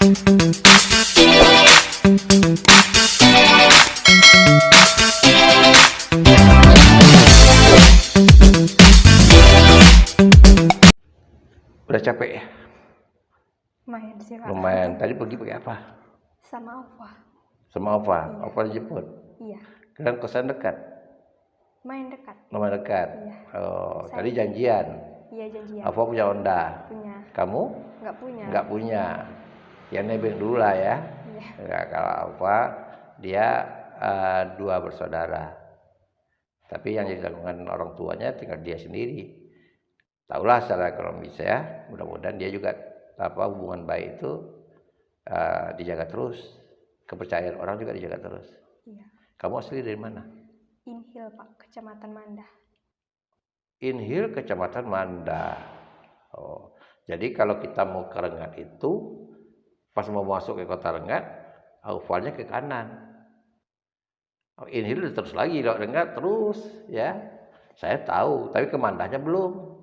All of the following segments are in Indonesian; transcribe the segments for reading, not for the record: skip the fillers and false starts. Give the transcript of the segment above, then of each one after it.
Udah capek ya? Lumayan sih, Pak. Lumayan. Tadi pergi pakai apa? Sama Ova. Sama Ova? Iya. Ova dijemput? Iya. Kalian kosan dekat? Main dekat. Lumayan dekat? Iya. Oh, Saya- tadi janjian? Iya, janjian. Ova punya Honda? Punya. Kamu? Nggak punya. Nggak punya. Ya nebeng dulu lah ya. Iya. Nggak, kalau Ova, dia dua bersaudara. Tapi yang dilakukan orang tuanya tinggal dia sendiri. Taulah secara ekonomis ya. Mudah-mudahan dia juga hubungan baik itu dijaga terus. Kepercayaan orang juga dijaga terus. Iya. Kamu asli dari mana? Inhil, Pak, Kecamatan Manda. Inhil, Kecamatan Manda. Oh, jadi kalau kita mau ke Rengat itu, pas mau masuk ke kota Rengat, ovalnya ke kanan. Oh, Inhil terus lagi, kalau Rengat terus, ya. Saya tahu, tapi ke Mandanya belum.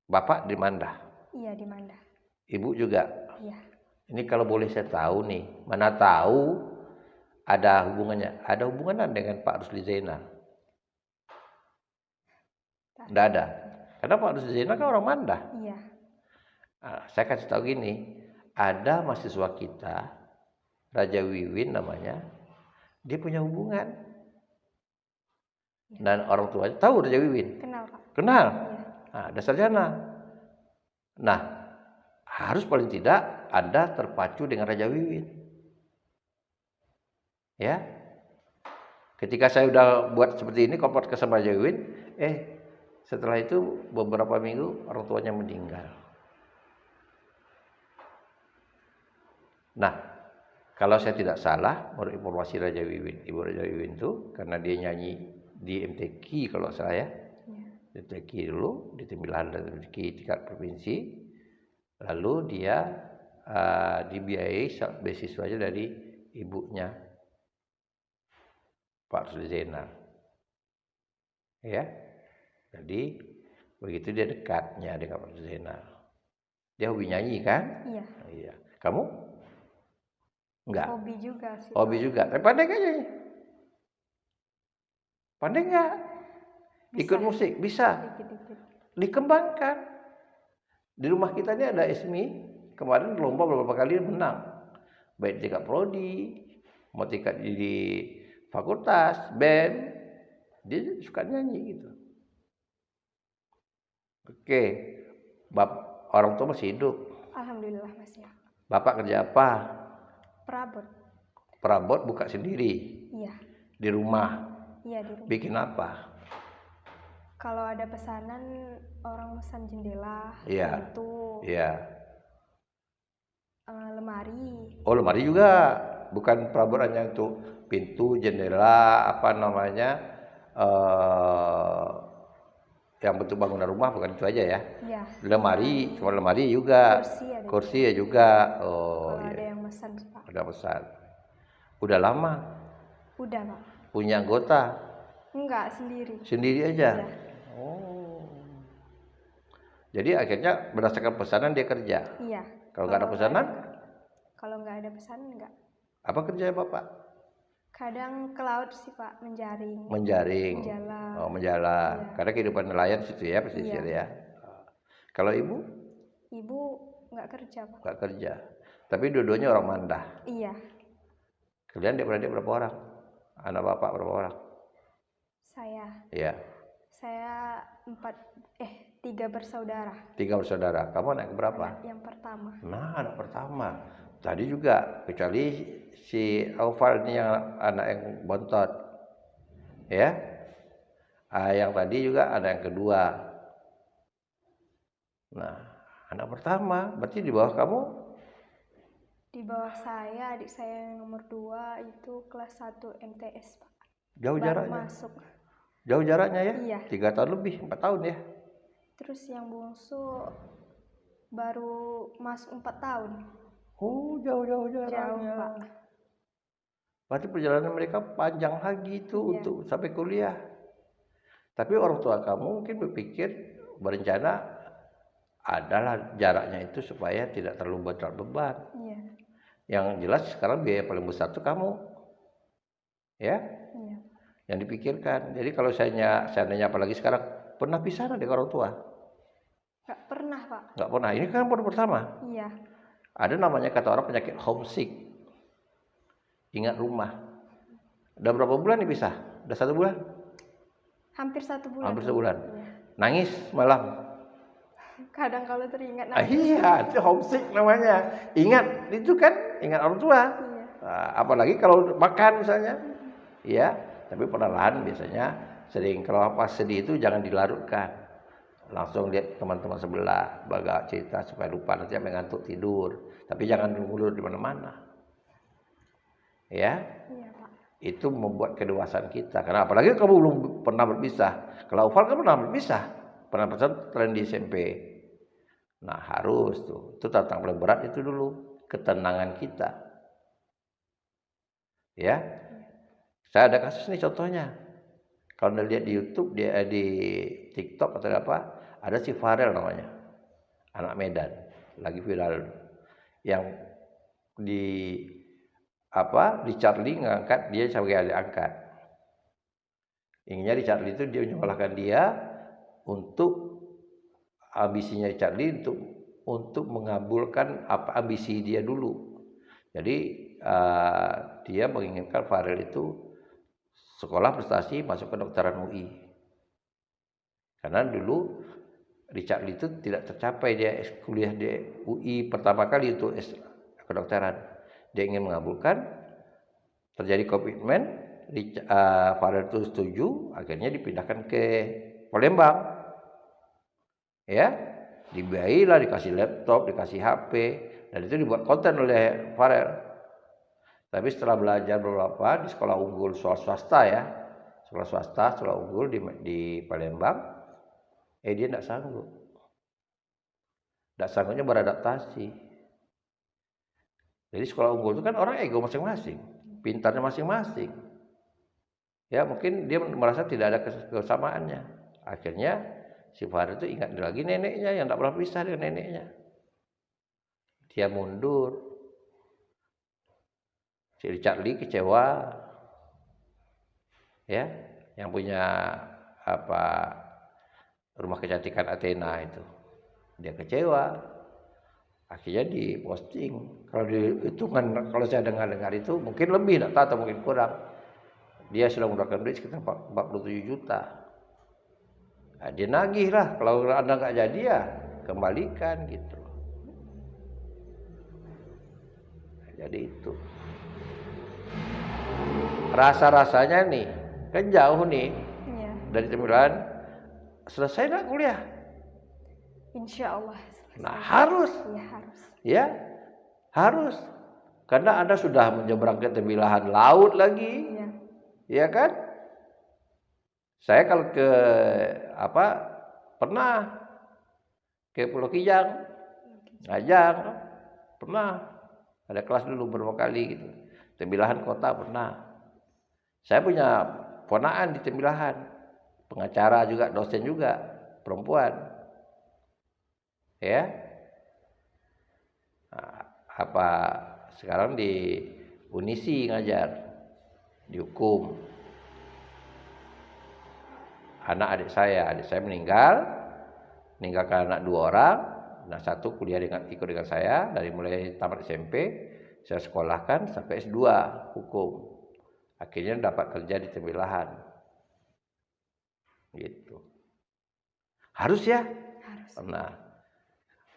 Bapak di Manda? Iya, di Manda. Ibu juga? Iya. Ini kalau boleh saya tahu nih, mana tahu ada hubungannya? Ada hubungan dengan Pak Rusli Zainal? Tidak ada. Karena Pak Rusli Zainal kan orang Manda. Iya. Nah, saya kasih tahu gini, ada mahasiswa kita, Raja Wiwin namanya, dia punya hubungan. Iya. Dan orang tuanya tahu Raja Wiwin? Kenal, Pak. Kenal? Iya. Nah, ada sarjana. Nah, harus paling tidak Anda terpacu dengan Raja Wiwin. Ya. Ketika saya udah buat seperti ini, kompot ke sama Raja Wiwin, setelah itu beberapa minggu orang tuanya meninggal. Nah, kalau saya tidak salah, menurut informasi Raja Wiwin, Ibu Raja Wiwin itu, karena dia nyanyi di MTQ kalau saya, MTQ dulu, di Tembilan dan MTQ tingkat provinsi, lalu dia dibiayai beasiswanya dari ibunya, Pak Rusli Zainal. Ya, jadi begitu dia dekatnya dengan Pak Rusli Zainal. Dia hobi nyanyi kan? Iya. Iya. Kamu? Enggak. Hobi juga sih. Hobi juga. Tapi pandai nggak nyanyi? Pandai nggak? Ikut musik? Bisa. Dikit-dikit. Dikembangkan. Di rumah kita ini ada Esmi. Kemarin lomba beberapa kali menang. Baik tingkat prodi, mau tingkat di fakultas, band. Dia suka nyanyi gitu. Oke. Orang tua masih hidup. Alhamdulillah masih. Bapak kerja apa? Perabot. Perabot buka sendiri? Iya. Di rumah? Iya, di rumah. Bikin apa? Kalau ada pesanan, orang pesan jendela, Iya. pintu, Iya. lemari. Oh, lemari juga. Bukan perabot hanya untuk pintu, jendela, apa namanya, yang bentuk bangunan rumah, bukan itu aja ya? Iya. Lemari, cuma lemari juga. Kursi ya juga. Oh, kalau iya. ada yang pesan, Pak. Ada pesan. Udah lama? Udah, Pak. Punya anggota? Enggak, sendiri. Sendiri aja? Iya. Oh. Jadi akhirnya berdasarkan pesanan dia kerja? Iya. Kalau nggak ada pesanan? Kalau nggak ada pesanan, enggak. Apa kerjanya Bapak? Kadang ke laut sih, Pak, menjaring. Menjaring. Menjala. Oh, menjala. Iya. Karena kehidupan nelayan situ ya, pesisir ya. Kalau Ibu? Ibu nggak kerja, Pak. Nggak kerja. Tapi dua-duanya orang Manda. Iya. Kalian adik-beradik berapa orang? Anak Bapak berapa orang? Saya. Iya. Saya 3 bersaudara. 3 bersaudara. Kamu anak berapa? Anak yang pertama. Nah, anak pertama. Tadi juga, kecuali si Oval ini yang anak yang bontot. Ya. Yang tadi juga anak yang kedua. Nah, anak pertama, berarti di bawah kamu? Di bawah saya, adik saya yang nomor 2 itu kelas 1 MTS, Pak. Jauh Baru jaraknya? masuk. Jauh jaraknya ya? Iya. 3 tahun lebih, 4 tahun ya? Terus yang bungsu baru masuk 4 tahun. Oh, jauh-jauh jaraknya. Jauh, Pak. Berarti perjalanan mereka panjang lagi itu untuk sampai kuliah. Tapi orang tua kamu mungkin berpikir, berencana adalah jaraknya itu supaya tidak terlalu beban. Iya. Yang jelas sekarang biaya paling besar itu kamu, ya, Iya. yang dipikirkan. Jadi kalau seandainya apalagi sekarang pernah pisah dengan orang tua? Nggak pernah, Pak. Nggak pernah. Ini kan baru pertama. Iya. Ada namanya kata orang penyakit homesick, ingat rumah. Udah berapa bulan nih pisah? Udah 1 bulan? Hampir 1 bulan. Hampir sebulan. Iya. Nangis malam. Kadang kalau teringat Iya, itu homesick namanya. Ingat, itu kan ingat orang tua. Iya. Nah, apalagi kalau makan misalnya. Iya, tapi perlahan biasanya sering kalau pas sedih itu jangan dilarutkan. Langsung lihat teman-teman sebelah, baga cerita supaya lupa nanti sampai ngantuk tidur. Tapi jangan ngulur di mana-mana. Ya. Iya, Pak. Itu membuat kedewasaan kita. Karena apalagi kamu belum pernah berpisah. Kalau Oval kan pernah berpisah. Pernah pesantren di SMP. Nah harus tuh. Itu tantangan paling berat itu dulu. Ketenangan kita. Ya. Saya ada kasus nih contohnya. Kalau Anda lihat di YouTube, di TikTok atau apa, ada si Farel namanya. Anak Medan. Lagi viral. Yang di Charlie ngangkat dia sebagai adik angkat. Inginnya di Charlie itu dia menyekolahkan dia untuk ambisinya Charlie untuk mengabulkan apa ambisi dia dulu. Jadi dia menginginkan Farel itu sekolah prestasi masuk kedokteran UI. Karena dulu Richard Lee itu tidak tercapai dia kuliah di UI pertama kali itu kedokteran. Dia ingin mengabulkan, terjadi komitmen, Farel itu setuju, akhirnya dipindahkan ke Palembang. Ya, dibiayailah, dikasih laptop, dikasih HP, dan itu dibuat konten oleh Farel. Tapi setelah belajar beberapa di sekolah unggul swasta ya, sekolah unggul di Palembang, dia tidak sanggup. Tidak sanggupnya beradaptasi. Jadi sekolah unggul itu kan orang ego masing-masing, pintarnya masing-masing. Ya mungkin dia merasa tidak ada kesamaannya. Akhirnya si Farel itu ingat lagi neneknya yang tidak pernah pisah dengan neneknya. Dia mundur. Si Richard Lee kecewa, ya, yang punya rumah kecantikan Athena itu, dia kecewa, akhirnya diposting. Kalau dihitungan, kalau saya dengar itu mungkin lebih, tidak tahu atau mungkin kurang. Dia sudah mengeluarkan duit sekitar 47 juta. Nah, dia nagih lah, kalau Anda nggak jadi ya kembalikan gitu. Nah, jadi itu. Rasa-rasanya nih, kan jauh nih dari Tembilahan, selesai nggak kuliah? Insya Allah. Nah harus. Ya harus. Ya harus. Karena Anda sudah menyeberang ke Tembilahan laut lagi, ya kan? Saya kalau ke pernah ke Pulau Kijang, ngajar, pernah ada kelas dulu beberapa kali gitu. Tembilahan kota pernah. Saya punya ponakan di Tembilahan, pengacara juga, dosen juga, perempuan. Ya. Nah, sekarang di Unisi ngajar, di hukum. Adik saya meninggalkan anak 2 orang. Nah, 1 kuliah ikut dengan saya dari mulai tamat SMP, saya sekolahkan sampai S2 hukum. Akhirnya dapat kerja di Tembilahan. Gitu. Harus ya? Harus.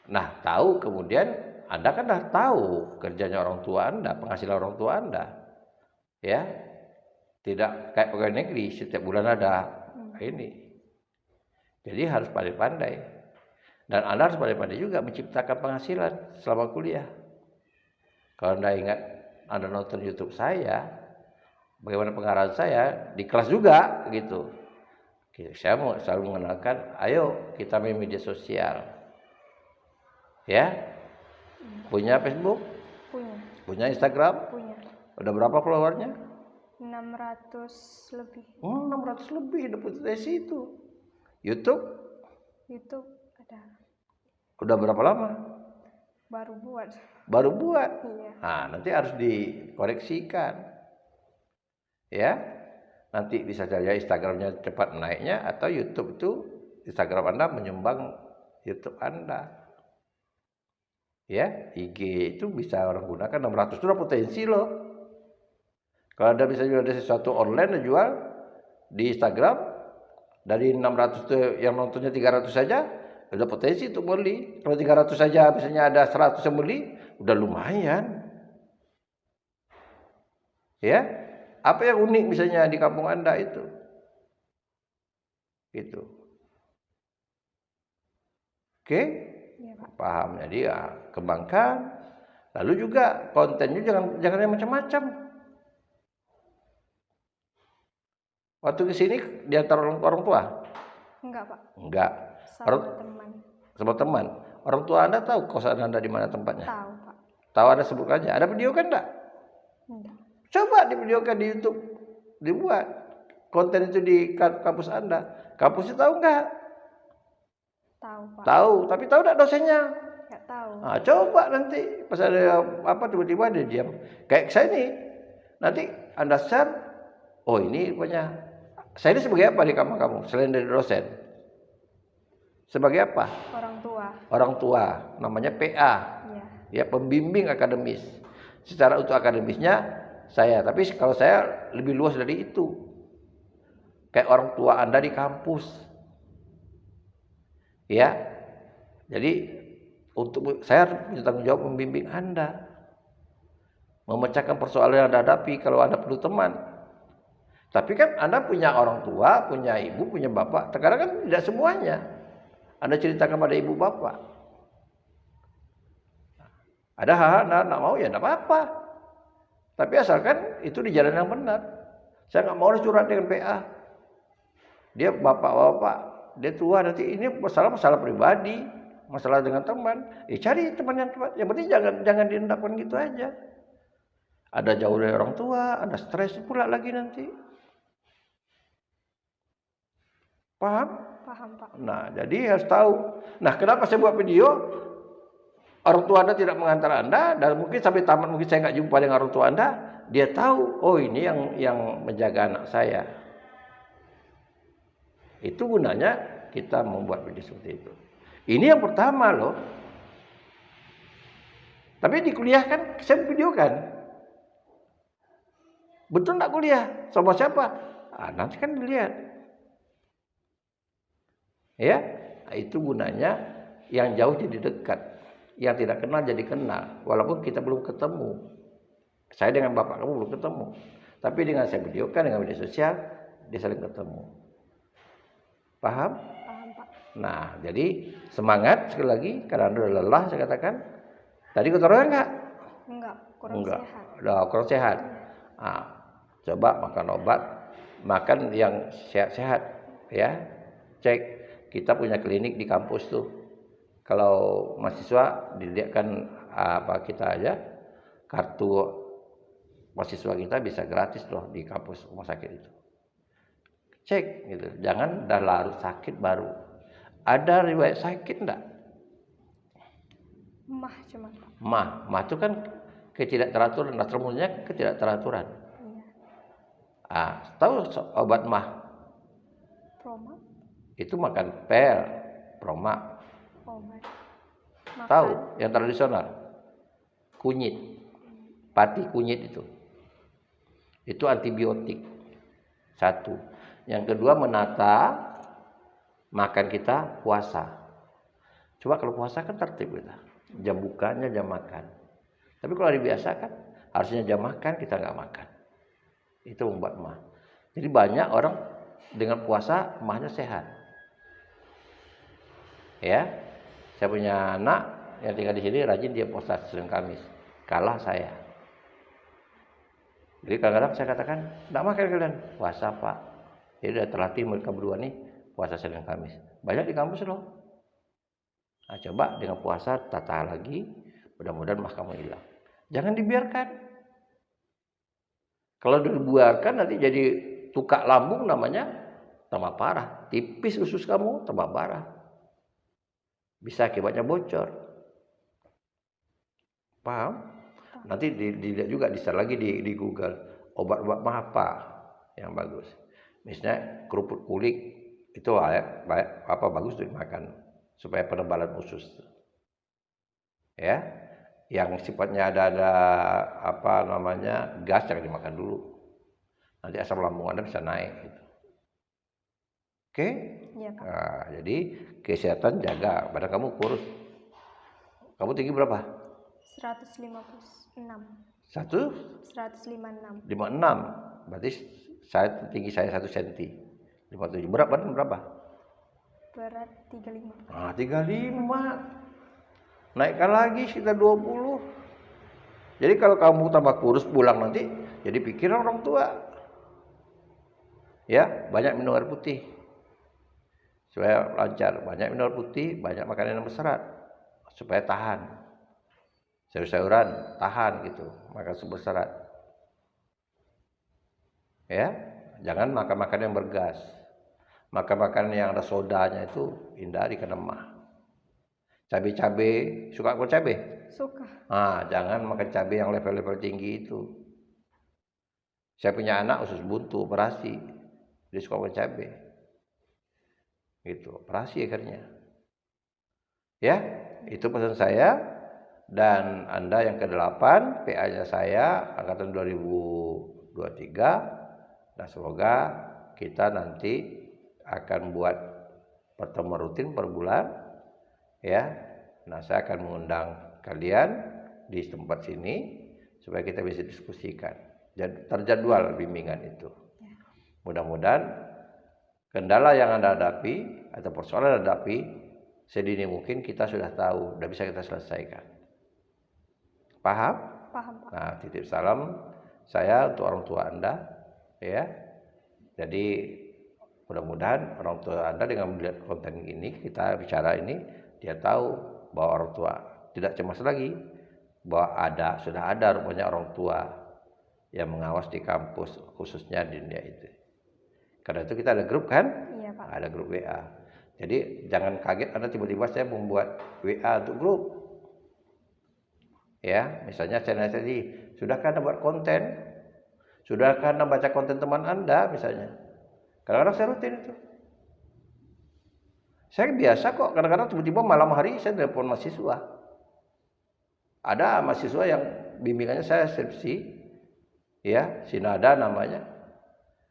Nah, tahu kemudian Anda kan dah tahu kerjanya orang tua Anda, penghasilan orang tua Anda. Ya. Tidak kayak pegawai negeri setiap bulan ada ini. Jadi harus pandai-pandai. Dan Anda harus pandai-pandai juga menciptakan penghasilan selama kuliah. Kalau Anda ingat Anda nonton YouTube saya, bagaimana pengarahan saya di kelas juga gitu. Saya mau selalu mengenalkan, ayo kita main media sosial. Ya? Punya Facebook? Punya. Punya Instagram? Punya. Udah berapa followernya? 600 lebih. 600 lebih dapat dari situ. YouTube? YouTube ada. Udah berapa lama? Baru buat. Baru buat. Iya. Nah, nanti harus dikoreksikan. Ya. Nanti bisa saja Instagramnya cepat naiknya, atau YouTube itu Instagram Anda menyumbang YouTube Anda. Ya, IG itu bisa orang gunakan 600 itu udah potensi loh. Kalau Anda bisa jual sesuatu online dan jual di Instagram, dari 600 itu yang nontonnya 300 saja, udah potensi untuk beli. Kalau 300 saja misalnya ada 100 yang beli, udah lumayan. Ya, apa yang unik misalnya di kampung Anda itu? Gitu. Oke? Iya, Pak. Paham. Jadi ya kembangkan. Lalu juga kontennya jangan yang macam-macam. Waktu ke sini diantar orang tua? Enggak, Pak. Enggak. Sama teman. Sama teman. Orang tua Anda tahu kosan Anda di mana tempatnya? Tahu, Pak. Tahu, Anda sebut aja. Ada video kan enggak? Enggak. Coba divideokan di YouTube. Dibuat konten itu di kampus Anda. Kampusnya tahu enggak? Tahu, Pak. Tahu, tapi tahu enggak dosennya? Enggak tahu. Nah, coba nanti pas ada apa tiba-tiba dia diam. Kayak saya nih. Nanti Anda share, oh ini punya. Saya ini sebagai apa di kamar kamu selain dari dosen? Sebagai apa? Orang tua. Orang tua, namanya PA. Iya. Ya, pembimbing akademis. Secara untuk akademisnya saya, tapi kalau saya lebih luas dari itu. Kayak orang tua Anda di kampus. Ya. Jadi untuk saya harus punya tanggung jawab membimbing Anda. Memecahkan persoalan yang Anda hadapi kalau Anda perlu teman. Tapi kan Anda punya orang tua, punya ibu, punya bapak. Terkadang kan tidak semuanya Anda ceritakan pada ibu bapak. Ada hal-hal Anda tidak mau, ya tidak apa-apa. Tapi asalkan itu di jalan yang benar. Saya nggak mau curhat dengan PA. Dia bapak-bapak, dia tua, nanti ini masalah pribadi, masalah dengan teman. Cari teman yang tepat. Yang penting jangan diendapkan gitu aja. Ada jauh dari orang tua, ada stres pula lagi nanti. Paham? Paham, Pak. Nah, jadi harus tahu. Nah, kenapa saya buat video? Orang tua Anda tidak mengantar Anda, dan mungkin sampai tamat mungkin saya nggak jumpa dengan orang tua Anda. Dia tahu, oh ini yang menjaga anak saya. Itu gunanya kita membuat video seperti itu. Ini yang pertama loh. Tapi di kuliah kan saya videokan. Betul nggak kuliah? Sama siapa? Nanti kan dilihat. Ya, itu gunanya yang jauh jadi dekat, yang tidak kenal jadi kenal, walaupun kita belum ketemu. Saya dengan bapak kamu belum ketemu, tapi dengan saya videokan dengan media sosial, dia saling ketemu. Paham? Paham, Pak. Nah, jadi semangat sekali lagi, karena Anda udah lelah, saya katakan. Tadi kotoran enggak? Enggak, kurang sehat. Udah kurang sehat. Nah, coba makan obat, makan yang sehat-sehat, ya. Cek. Kita punya klinik di kampus tuh. Kalau mahasiswa dilihatkan apa kita aja, kartu mahasiswa kita bisa gratis loh di kampus rumah sakit itu. Cek gitu. Jangan dah larut sakit baru. Ada riwayat sakit enggak? Mah cuma, Pak. Mah itu kan ketidakteraturan, asal-mulanya ketidakteraturan. Iya. Tahu obat mah? Promat. Itu makan pel, Promak. Obat. Tahu yang tradisional? Kunyit. Pati kunyit itu. Itu antibiotik. Satu. Yang kedua menata makan kita puasa. Coba kalau puasa kan tertib kita. Jam bukanya, jam makan. Tapi kalau dibiasakan, harusnya jam makan kita nggak makan. Itu membuat mah. Jadi banyak orang dengan puasa mahnya sehat. Ya, saya punya anak yang tinggal di sini rajin dia puasa Senin Kamis, kalah saya. Jadi kadang-kadang saya katakan, tidak makan kalian, puasa Pak. Jadi udah terlatih mereka berdua nih puasa Senin Kamis. Banyak di kampus loh. Nah, coba dengan puasa tata lagi, mudah-mudahan mah kamu hilang. Jangan dibiarkan. Kalau dibiarkan nanti jadi tukak lambung namanya tambah parah. Tipis usus kamu tambah parah. bisa akibatnya bocor. Paham? Nanti dilihat juga lagi di Google obat-obat apa yang bagus. Misalnya kerupuk kulit itu bagus untuk dimakan supaya penebalan usus. Ya, yang sifatnya ada apa namanya gas jangan dimakan dulu. Nanti asam lambung Anda bisa naik. Gitu. Oke? Iya, Pak. Nah, jadi kesehatan jaga. Badan kamu kurus. Kamu tinggi berapa? 156. 156. 156. Berarti tinggi saya 1 cm. 57. Berat badan berapa? Berat 35. Ah, 35. Naikkan lagi sekitar 20. Jadi kalau kamu tambah kurus pulang nanti jadi pikiran orang tua. Ya, banyak minum air putih. Supaya lancar, banyak minum air putih, banyak makanan yang berserat supaya tahan. Sayur-sayuran tahan gitu, makan sumber serat. Ya, jangan makan makanan yang bergas. Makan makanan yang ada sodanya itu hindari karena lemah. Cabai-cabai, suka makan cabai? Suka. Jangan makan cabai yang level-level tinggi itu. Saya punya anak usus buntu, operasi. Dia suka makan cabai. Gitu, operasi akhirnya. Ya, itu pesan saya. Dan Anda yang ke-8, PA-nya saya, angkatan 2023. Nah, semoga kita nanti akan buat pertemuan rutin per bulan. Ya, nah saya akan mengundang kalian di tempat sini supaya kita bisa diskusikan. Terjadwal bimbingan itu. Mudah-mudahan kendala yang Anda hadapi atau persoalan Anda hadapi sedini mungkin kita sudah tahu dan bisa kita selesaikan. Paham? Paham, Pak. Nah, titip salam saya untuk orang tua Anda, ya. Jadi mudah-mudahan orang tua Anda dengan melihat konten ini, kita bicara ini, dia tahu bahwa orang tua tidak cemas lagi, bahwa sudah ada rupanya orang tua yang mengawas di kampus, khususnya di dunia itu. Karena itu kita ada grup kan? Iya, Pak. Ada grup WA. Jadi jangan kaget Anda tiba-tiba saya membuat WA untuk grup. Ya, misalnya saya tadi, sudahkah Anda buat konten? Sudahkah Anda baca konten teman Anda misalnya? Kadang-kadang saya rutin itu. Saya biasa kok, kadang-kadang tiba-tiba malam hari saya telepon mahasiswa. Ada mahasiswa yang bimbingannya saya skripsi, ya, Sinada namanya.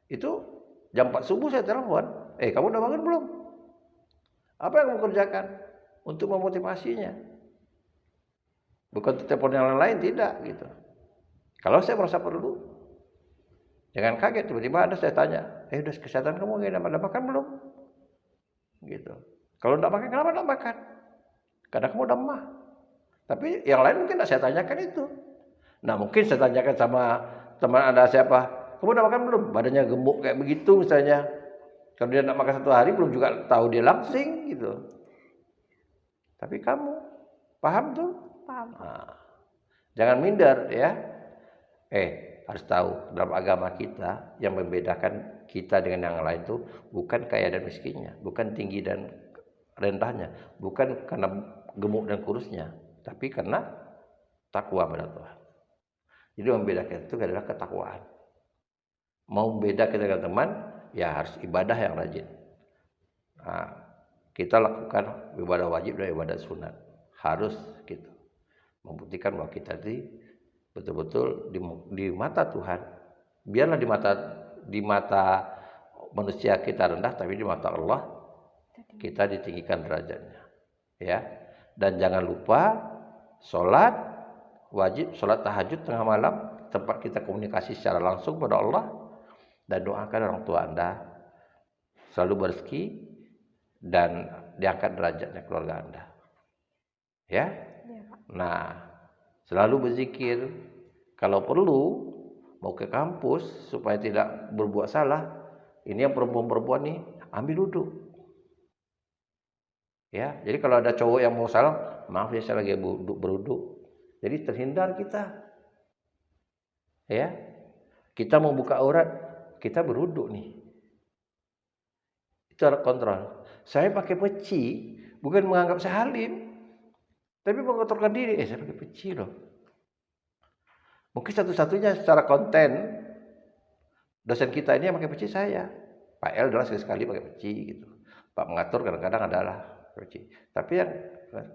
Itu jam 4 subuh saya telepon. Kamu udah bangun belum? Apa yang kamu kerjakan untuk memotivasinya? Bukan telepon yang lain, tidak gitu. Kalau saya merasa perlu, jangan kaget tiba-tiba ada saya tanya, udah kesehatan kamu gimana? Udah makan belum? Gitu. Kalau enggak makan, kenapa enggak makan? Karena kamu udah mah. Tapi yang lain mungkin enggak saya tanyakan itu. Nah, mungkin saya tanyakan sama teman Anda siapa, kamu udah makan belum? Badannya gemuk kayak begitu misalnya. Kalau dia enggak makan 1 hari belum juga tahu dia langsing gitu. Tapi kamu paham tuh? Paham. Nah, jangan minder ya. Harus tahu dalam agama kita yang membedakan kita dengan yang lain itu bukan kaya dan miskinnya, bukan tinggi dan rendahnya, bukan karena gemuk dan kurusnya, tapi karena takwa pada Tuhan. Jadi membedakan itu adalah ketakwaan. Mau beda kita dengan teman, ya harus ibadah yang rajin. Nah, kita lakukan ibadah wajib dan ibadah sunat. Harus gitu. Membuktikan bahwa kita betul-betul di mata Tuhan. Biarlah di mata manusia kita rendah, tapi di mata Allah kita ditinggikan derajatnya. Ya. Dan jangan lupa sholat wajib, sholat tahajud tengah malam, tempat kita komunikasi secara langsung pada Allah, dan doakan orang tua Anda selalu berzeki dan diangkat derajatnya keluarga Anda. Ya. Nah, selalu berzikir. Kalau perlu mau ke kampus supaya tidak berbuat salah, ini yang perempuan-perempuan nih ambil duduk. Ya, jadi kalau ada cowok yang mau salah, maaf ya saya lagi beruduk. Jadi terhindar kita. Ya. Kita mau buka aurat, kita beruduk nih. Itu kontrol. Saya pakai peci, bukan menganggap saya alim, tapi mengotorkan diri. Saya pakai peci loh. Mungkin satu-satunya secara konten dosen kita ini yang pakai peci saya. Pak El adalah sekali-sekali pakai peci gitu. Pak mengatur kadang-kadang adalah peci. Tapi yang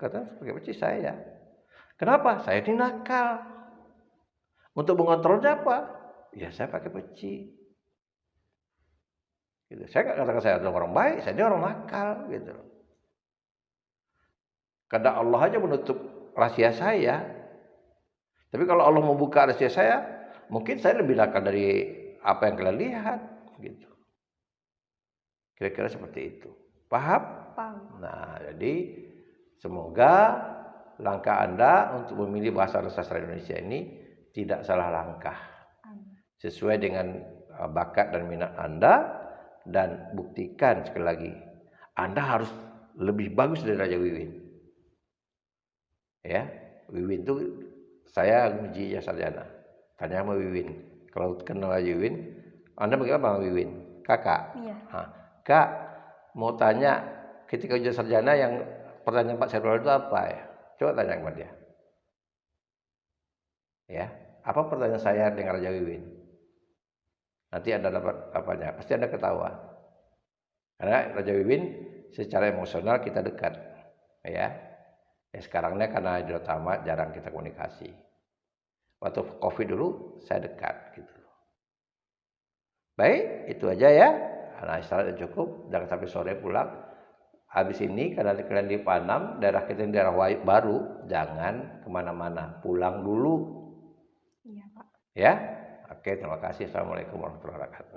kadang pakai peci saya. Kenapa? Saya ini nakal. Untuk mengontrolnya apa? Ya saya pakai peci. Gitu. Saya nggak katakan saya adalah orang baik, saya ini orang nakal gitu. Kadang Allah aja menutup rahasia saya. Tapi kalau Allah membuka rahasia saya, mungkin saya lebih nakal dari apa yang kalian lihat gitu. Kira-kira seperti itu. Paham? Paham. Nah, jadi semoga langkah Anda untuk memilih bahasa sastra Indonesia ini tidak salah langkah. Sesuai dengan bakat dan minat Anda, dan buktikan sekali lagi, Anda harus lebih bagus dari Raja Wiwin. Ya, Wiwin itu saya uji ya sarjana. Tanya sama Wiwin. Kalau kenal Raja Wiwin, Anda panggil apa Wiwin? Kakak. Iya. Nah, Kak, mau tanya ketika ujian sarjana yang pertanyaan Pak Serwal itu apa ya? Coba tanya kepada dia. Ya, apa pertanyaan saya dengan Raja Wiwin? Nanti Anda dapat apanya? Pasti Anda ketawa. Karena Raja Wiwin secara emosional kita dekat. Ya. Sekarangnya karena di utama jarang kita komunikasi. Waktu Covid dulu saya dekat gitu. Baik, itu aja ya. Nah, istirahat cukup, jangan sampai sore pulang. Habis ini karena kalian di Panam, daerah kita daerah baru, jangan kemana-mana, pulang dulu. Iya Pak. Ya, oke, terima kasih. Assalamualaikum warahmatullahi wabarakatuh.